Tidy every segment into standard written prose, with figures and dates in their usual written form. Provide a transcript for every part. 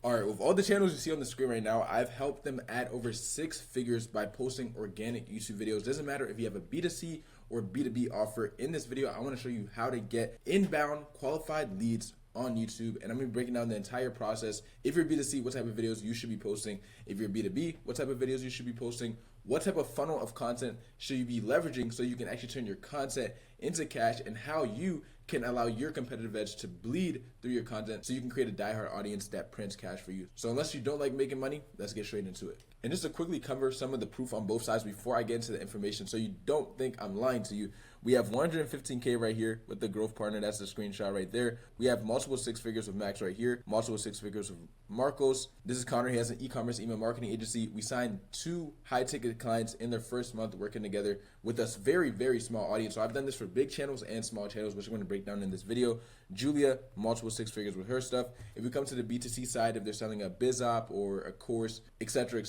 All right, with all the channels you see on the screen right now, I've helped them add over 6 figures by posting organic YouTube videos. Doesn't matter if you have a B2C or B2B offer. In this video, I want to show you how to get inbound qualified leads on YouTube, and I'm going to be breaking down the entire process. If you're B2C, what type of videos you should be posting. If you're B2B, what type of videos you should be posting. What type of funnel of content should you be leveraging so you can actually turn your content into cash, and how you can allow your competitive edge to bleed through your content so you can create a diehard audience that prints cash for you. So unless you don't like making money, let's get straight into it. And just to quickly cover some of the proof on both sides before I get into the information so you don't think I'm lying to you, we have 115K right here with the growth partner. That's the screenshot right there. We have multiple 6 figures with Max right here, multiple 6 figures with Marcos. This is Connor. He has an e-commerce email marketing agency. We signed 2 high-ticket clients in their first month working together with us. Very, very small audience. So I've done this for big channels and small channels, which I'm going to break down in this video. Julia, multiple 6 figures with her stuff. If we come to the B2C side, if they're selling a biz op or a course, etc.,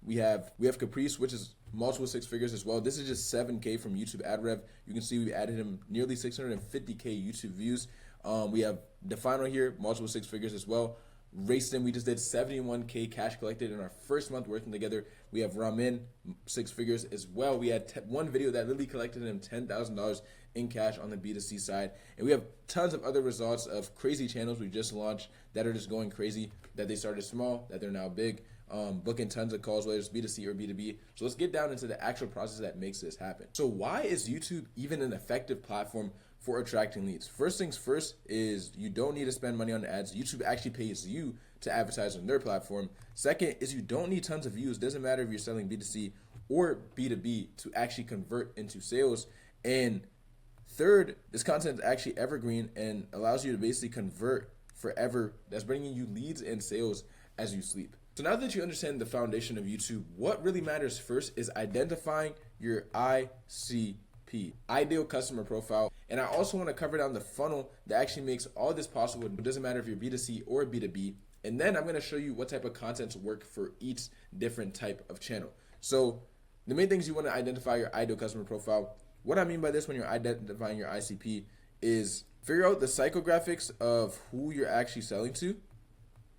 we have Caprice, which is multiple 6 figures as well. This is just 7K from YouTube ad rev. You can see we added him nearly 650K YouTube views. We have Defino here, multiple 6 figures as well. Racing, we just did 71K cash collected in our first month working together. We have Ramin, 6 figures as well. We had one video that literally collected him $10,000 in cash on the B2C side. And we have tons of other results of crazy channels we just launched that are just going crazy, that they started small, that they're now big. Booking tons of calls, whether it's B2C or B2B. So let's get down into the actual process that makes this happen. So why is YouTube even an effective platform for attracting leads? First things first is you don't need to spend money on ads. YouTube actually pays you to advertise on their platform. Second is you don't need tons of views. Doesn't matter if you're selling B2C or B2B to actually convert into sales. And third, this content is actually evergreen and allows you to basically convert forever. That's bringing you leads and sales as you sleep. So now that you understand the foundation of YouTube, what really matters first is identifying your ICP, ideal customer profile. And I also want to cover down the funnel that actually makes all this possible. It doesn't matter if you're B2C or B2B. And then I'm going to show you what type of contents work for each different type of channel. So the main things you want to identify your ideal customer profile. What I mean by this when you're identifying your ICP is figure out the psychographics of who you're actually selling to.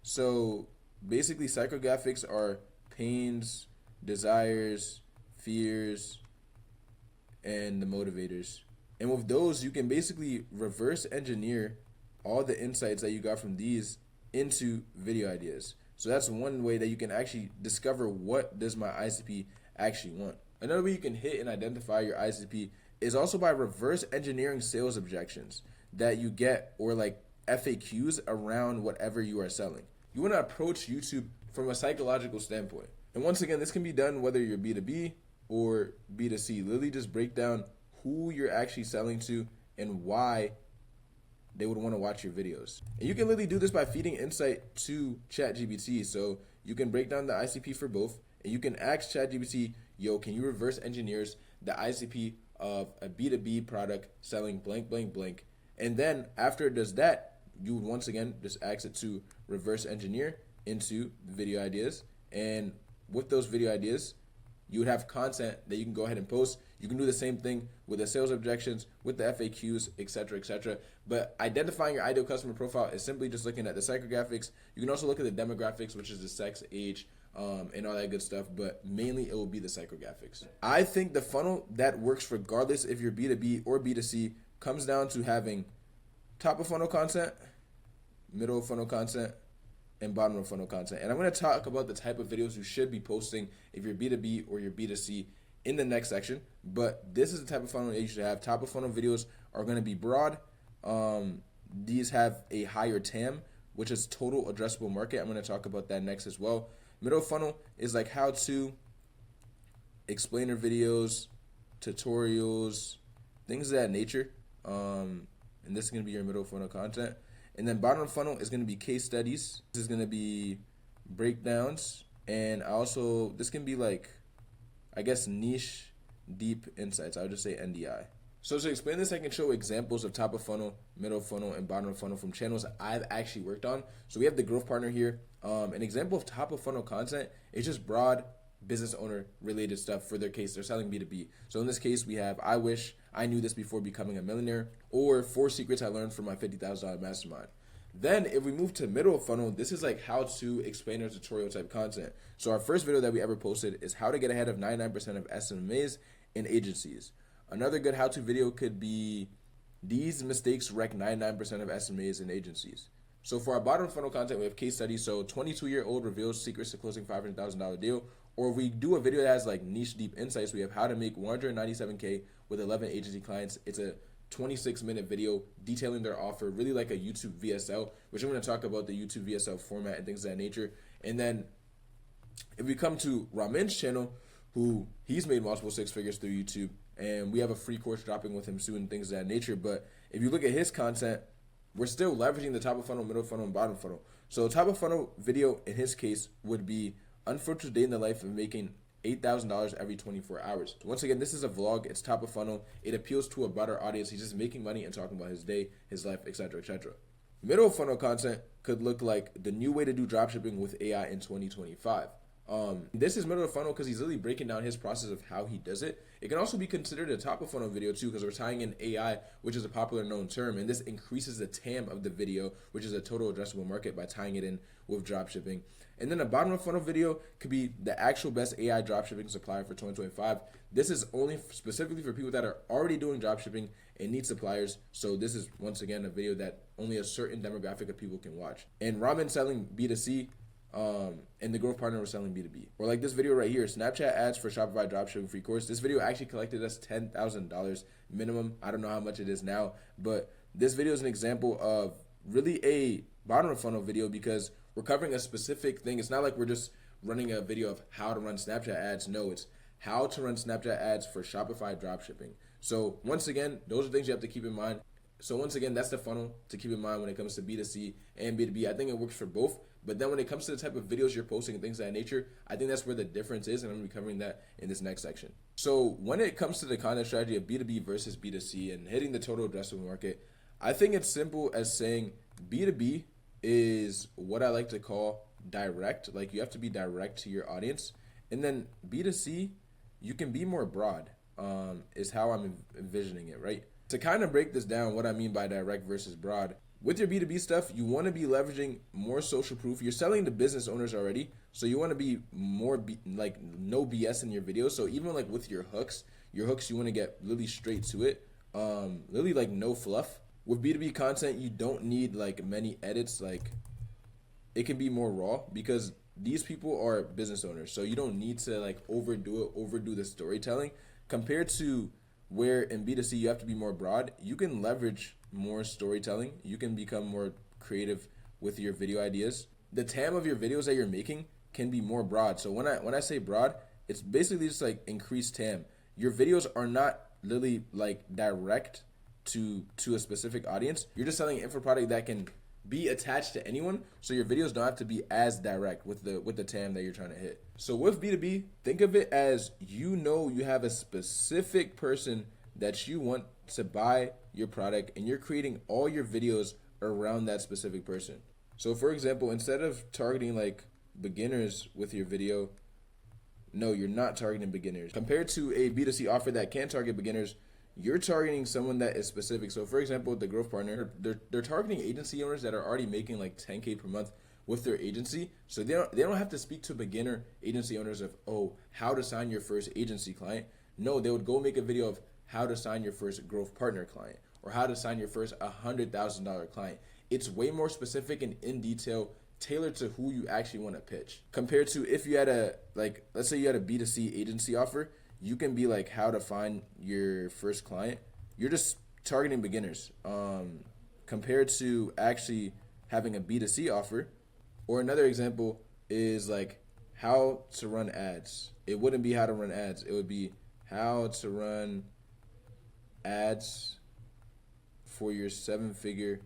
So basically, psychographics are pains, desires, fears, and the motivators. And with those, you can basically reverse engineer all the insights that you got from these into video ideas. So that's one way that you can actually discover what does my ICP actually want. Another way you can hit and identify your ICP is also by reverse engineering sales objections that you get, or like FAQs around whatever you are selling. You want to approach YouTube from a psychological standpoint. And once again, this can be done whether you're B2B or B2C. Literally just break down who you're actually selling to and why they would want to watch your videos. And you can literally do this by feeding insight to ChatGPT. So you can break down the ICP for both, and you can ask ChatGPT, yo, can you reverse engineers the ICP of a B2B product selling blank, blank, blank. And then after it does that, you would once again just ask it to reverse engineer into video ideas. And with those video ideas, you would have content that you can go ahead and post. You can do the same thing with the sales objections, with the FAQs, etc. But identifying your ideal customer profile is simply just looking at the psychographics. You can also look at the demographics, which is the sex, age, and all that good stuff. But mainly it will be the psychographics. I think the funnel that works regardless if you're B2B or B2C comes down to having top of funnel content, middle of funnel content, and bottom of funnel content. And I'm going to talk about the type of videos you should be posting if you're B2B or you're B2C in the next section. But this is the type of funnel that you should have. Top of funnel videos are going to be broad. These have a higher TAM, which is total addressable market. I'm going to talk about that next as well. Middle of funnel is like how to, explainer videos, tutorials, things of that nature. And this is going to be your middle funnel content. And then bottom of funnel is going to be case studies. This is going to be breakdowns. And also, this can be like, I guess, niche, deep insights. I would just say NDI. So to explain this, I can show examples of top of funnel, middle of funnel, and bottom of funnel from channels I've actually worked on. So we have the growth partner here. An example of top of funnel content is just broad business owner related stuff. For their case, they're selling B2B. So in this case, we have I wish I knew this before becoming a millionaire, or 4 secrets I learned from my $50,000 mastermind. Then if we move to middle of funnel, this is like how to explain or tutorial type content. So our first video that we ever posted is how to get ahead of 99% of SMAs in agencies. Another good how-to video could be these mistakes wreck 99% of SMAs in agencies. So for our bottom funnel content, we have case studies. So 22-year-old reveals secrets to closing $500,000 deal. Or if we do a video that has like niche deep insights, we have how to make 197K with 11 agency clients. It's a 26-minute video detailing their offer, really like a YouTube VSL, which I'm going to talk about the YouTube VSL format and things of that nature. And then if we come to Ramin's channel, who he's made multiple six figures through YouTube, and we have a free course dropping with him soon and things of that nature. But if you look at his content, we're still leveraging the top of funnel, middle funnel, and bottom funnel. So top of funnel video in his case would be unfiltered day in the life of making $8,000 every 24 hours. Once again, this is a vlog. It's top of funnel. It appeals to a broader audience. He's just making money and talking about his day, his life, etc., etc. Middle funnel content could look like the new way to do dropshipping with AI in 2025. This is middle of the funnel because he's really breaking down his process of how he does it. It can also be considered a top of funnel video too, because we're tying in AI, which is a popular known term, and this increases the TAM of the video, which is a total addressable market, by tying it in with dropshipping. And then a bottom of funnel video could be the actual best AI dropshipping supplier for 2025. This is only specifically for people that are already doing dropshipping and need suppliers. So this is once again a video that only a certain demographic of people can watch. And Ramin selling B2C, and the growth partner was selling B2B. Or like this video right here, Snapchat ads for Shopify dropshipping free course. This video actually collected us $10,000 minimum. I don't know how much it is now, but this video is an example of really a bottom of funnel video because we're covering a specific thing. It's not like we're just running a video of how to run Snapchat ads. No, it's how to run Snapchat ads for Shopify dropshipping. So once again, those are things you have to keep in mind. So once again, that's the funnel to keep in mind when it comes to B2C and B2B. I think it works for both. But then when it comes to the type of videos you're posting and things of that nature, I think that's where the difference is, and I'm going to be covering that in this next section. So when it comes to the content strategy of B2B versus B2C and hitting the total addressable market, I think it's simple as saying B2B is what I like to call direct. Like you have to be direct to your audience. And then B2C, you can be more broad, is how I'm envisioning it, right? To kind of break this down, what I mean by direct versus broad, with your B2B stuff, you want to be leveraging more social proof. You're selling to business owners already, so you want to be more like no BS in your videos. So even like with your hooks you want to get really straight to it, really like no fluff. With B2B content, you don't need like many edits. Like it can be more raw because these people are business owners, so you don't need to like overdo the storytelling compared to where in B2C you have to be more broad. You can leverage more storytelling. You can become more creative with your video ideas. The TAM of your videos that you're making can be more broad. So when I say broad, it's basically just like increased TAM. Your videos are not really like direct to a specific audience. You're just selling an info product that can be attached to anyone, so your videos don't have to be as direct with the TAM that you're trying to hit. So with B2B, think of it as you have a specific person that you want to buy your product, and you're creating all your videos around that specific person. So for example, instead of targeting like beginners with your video, no, you're not targeting beginners. Compared to a B2C offer that can target beginners, you're targeting someone that is specific. So for example, the growth partner, they're targeting agency owners that are already making like 10K per month with their agency. So they don't have to speak to beginner agency owners of, oh, how to sign your first agency client. No, they would go make a video of how to sign your first growth partner client or how to sign your first $100,000 client. It's way more specific and in detail, tailored to who you actually want to pitch. Compared to if you had let's say you had a B2C agency offer, you can be like how to find your first client. You're just targeting beginners. Compared to actually having a B2C offer, or another example is like how to run ads. It wouldn't be how to run ads. It would be how to run ads for your 7-figure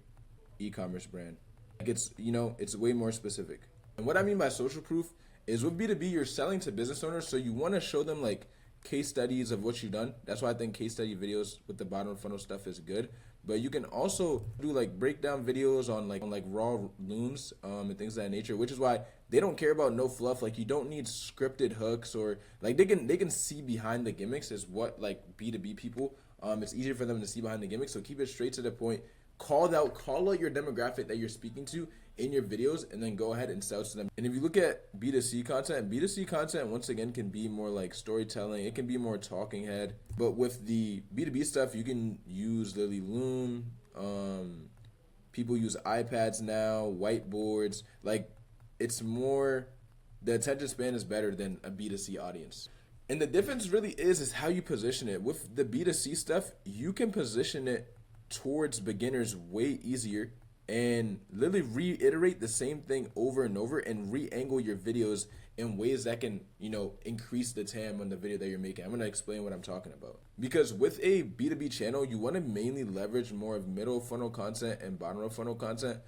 e-commerce brand. Like it's way more specific. And what I mean by social proof is with B2B, you're selling to business owners, so you want to show them like case studies of what you've done. That's why I think case study videos with the bottom funnel stuff is good. But you can also do like breakdown videos on raw looms and things of that nature, which is why they don't care about no fluff. Like you don't need scripted hooks, or like they can see behind the gimmicks is what like B2B people. It's easier for them to see behind the gimmicks. So keep it straight to the point. call out your demographic that you're speaking to in your videos, and then go ahead and sell to them. And if you look at B2C content once again can be more like storytelling. It can be more talking head. But with the B2B stuff, you can use Lily Loom. People use iPads now, whiteboards. Like, it's more, the attention span is better than a B2C audience. And the difference really is how you position it. With the B2C stuff, you can position it towards beginners way easier and literally reiterate the same thing over and over and re-angle your videos in ways that can, increase the TAM on the video that you're making. I'm going to explain what I'm talking about. Because with a B2B channel, you want to mainly leverage more of middle funnel content and bottom of funnel content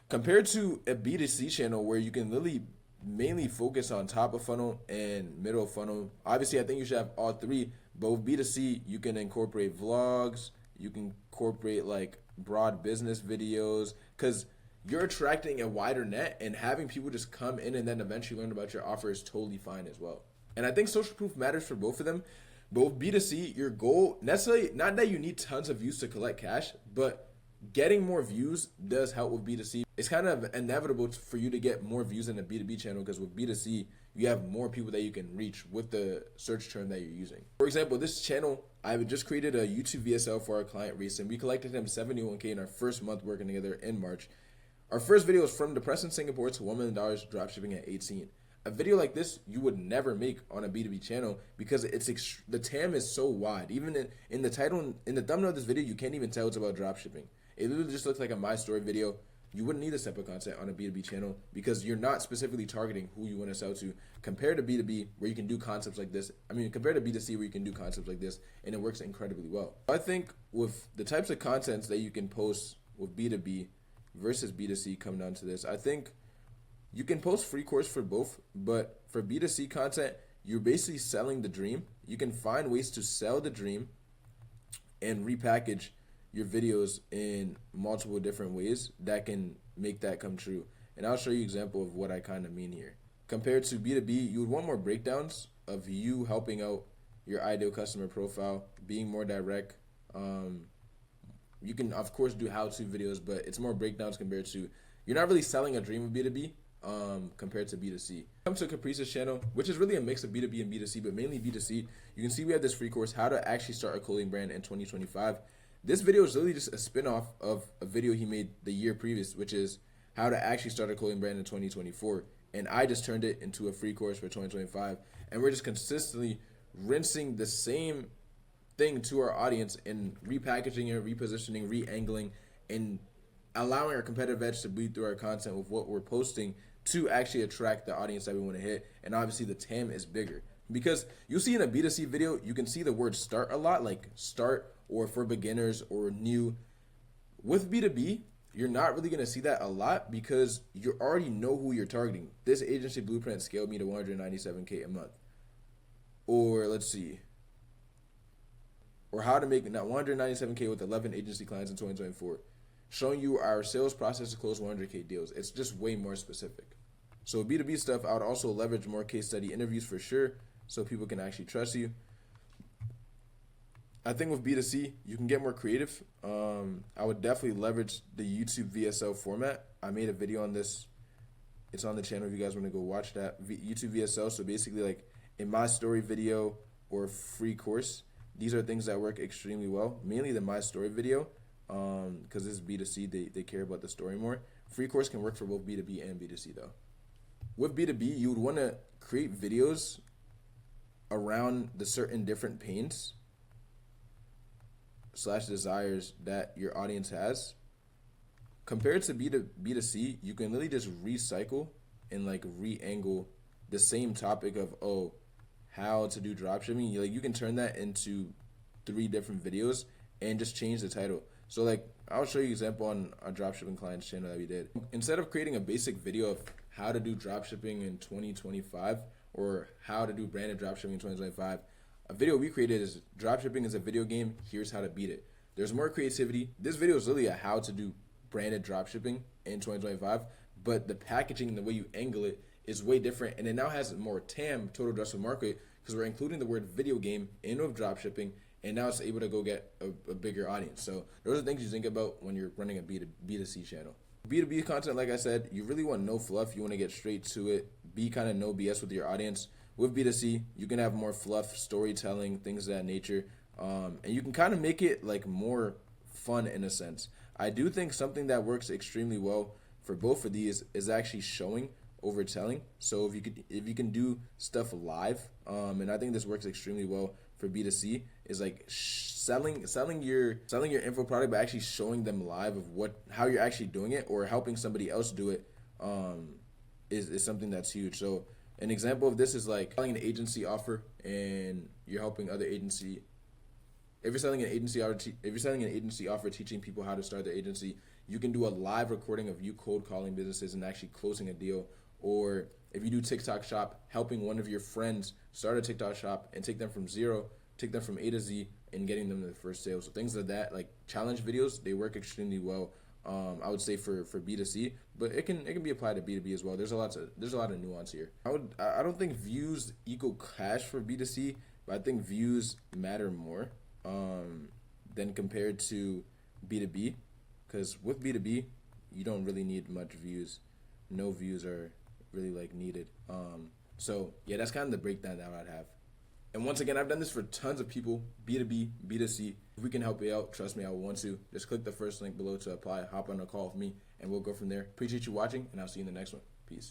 compared to a B2C channel where you can literally mainly focus on top of funnel and middle of funnel. Obviously, I think you should have all three, but with B2C, you can incorporate vlogs, you can incorporate like broad business videos, because you're attracting a wider net, and having people just come in and then eventually learn about your offer is totally fine as well. And I think social proof matters for both of them. But with B2C, your goal, necessarily not that you need tons of views to collect cash, but getting more views does help with B2C. It's kind of inevitable for you to get more views in a B2B channel, because with B2C, you have more people that you can reach with the search term that you're using. For example, this channel, I just created a YouTube VSL for our client recently. We collected him $71K in our first month working together in March. Our first video was from depressed in Singapore to $1 million dropshipping at 18. A video like this you would never make on a B2B channel, because the TAM is so wide. Even in the title, in the thumbnail of this video, you can't even tell it's about dropshipping. It literally just looks like a My Story video. You wouldn't need this type of content on a B2B channel, because you're not specifically targeting who you want to sell to, compared to B2B where you can do concepts like this. Compared to B2C where you can do concepts like this, and it works incredibly well. I think with the types of contents that you can post with B2B versus B2C come down to this. I think you can post free course for both, but for B2C content, you're basically selling the dream. You can find ways to sell the dream and repackage your videos in multiple different ways that can make that come true. And I'll show you an example of what I kind of mean here. Compared to B2B, you would want more breakdowns of you helping out your ideal customer profile, being more direct. You can, of course, do how-to videos, but it's more breakdowns compared to, you're not really selling a dream of B2B compared to B2C. Come to Caprice's channel, which is really a mix of B2B and B2C, but mainly B2C. You can see we have this free course, How to Actually Start a Clothing Brand in 2025. This video is really just a spin-off of a video he made the year previous, which is How to Actually Start a Clothing Brand in 2024. And I just turned it into a free course for 2025. And we're just consistently rinsing the same thing to our audience and repackaging it, repositioning, re-angling, and allowing our competitive edge to bleed through our content with what we're posting to actually attract the audience that we want to hit. And obviously the TAM is bigger, because you'll see in a B2C video, you can see the word start a lot, like start or for beginners or new. With B2B, you're not really going to see that a lot, because you already know who you're targeting. This agency blueprint scaled me to 197K a month. Or let's see. Or how to make 197K with 11 agency clients in 2024. Showing you our sales process to close 100K deals. It's just way more specific. So B2B stuff, I would also leverage more case study interviews for sure, so people can actually trust you. I think with B2C, you can get more creative. I would definitely leverage the YouTube VSL format. I made a video on this. It's on the channel if you guys want to go watch that. YouTube VSL, so basically like in My Story video or free course, these are things that work extremely well. Mainly the My Story video, because this is B2C, they care about the story more. Free course can work for both B2B and B2C though. With B2B, you would want to create videos around the certain different pains / desires that your audience has. Compared to B2C, you can literally just recycle and like re-angle the same topic of, how to do dropshipping. You can turn that into 3 different videos and just change the title. So like, I'll show you an example on our dropshipping client's channel that we did. Instead of creating a basic video of how to do dropshipping in 2025 or how to do branded dropshipping in 2025, a video we created is dropshipping is a video game, here's how to beat it. There's more creativity. This video is really a how to do branded dropshipping in 2025, but the packaging and the way you angle it is way different, and it now has more TAM, total addressable market, because we're including the word video game in with dropshipping, and now it's able to go get a bigger audience. So those are things you think about when you're running a B2C channel. B2B content, like I said, you really want no fluff. You want to get straight to it. Be kind of no BS with your audience. With B2C, you can have more fluff, storytelling, things of that nature, and you can kind of make it like more fun in a sense. I do think something that works extremely well for both of these is actually showing over telling. So if you can do stuff live, and I think this works extremely well for B2C, is like selling your info product, but actually showing them live of how you're actually doing it, or helping somebody else do it, is something that's huge. So an example of this is like selling an agency offer, and you're helping other agency. If you're selling an agency offer teaching people how to start their agency, you can do a live recording of you cold calling businesses and actually closing a deal. Or if you do TikTok shop, helping one of your friends start a TikTok shop and take them from A to Z and getting them to the first sale. So things like that, like challenge videos, they work extremely well. I would say for B2C, but it can be applied to B2B as well. There's a lot of nuance here. I don't think views equal cash for B2C, but I think views matter more than compared to B2B, because with B2B you don't really need much views. No views are really like needed. So yeah, that's kind of the breakdown that I'd have. And once again, I've done this for tons of people, B2B, B2C. If we can help you out, trust me, I want to. Just click the first link below to apply, hop on a call with me, and we'll go from there. Appreciate you watching, and I'll see you in the next one. Peace.